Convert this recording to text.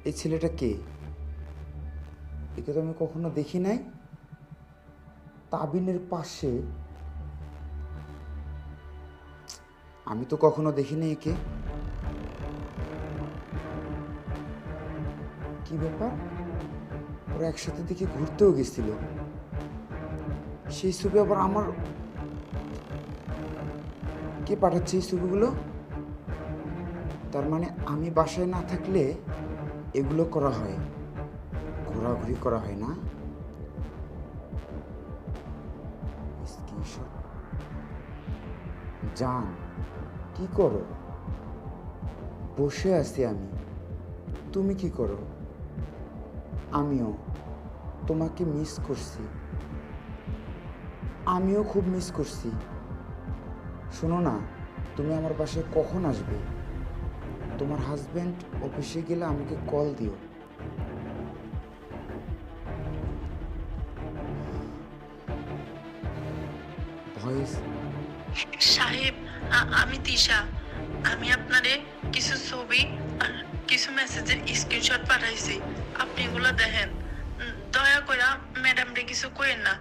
এই ছেলেটা কে? একে তো আমি কখনো দেখি নাই। তাবিনের পাশে আমি তো কখনো দেখিনি একে। কি ব্যাপার? ওরা একসাথে দেখে ঘুরতেও গেছিল, সেই ছবি আবার আমার। কে পাঠাচ্ছে এই ছবিগুলো? তার মানে আমি বাসায় না থাকলে এগুলো করা হয়, ঘোরাঘুরি করা হয় না? স্ক্রিনশট। জান, কি করো? বসে আছি আমি, তুমি কি করো? আমিও তোমাকে মিস করছি, আমিও খুব মিস করছি। শোনো না, তুমি আমার বাসায় কখন আসবে? তোমার হাজব্যান্ড অফিসে গেলে আমাকে কল দিও। ভয়েস। সাহেব, আমি তিশা। আমি আপনারে কিছু ছবি আর কিছু মেসেজের স্ক্রিনশট পাঠাইছি। আপনি এগুলো দেখেন। দয়া করে ম্যাডাম রে কিছু কইেন না।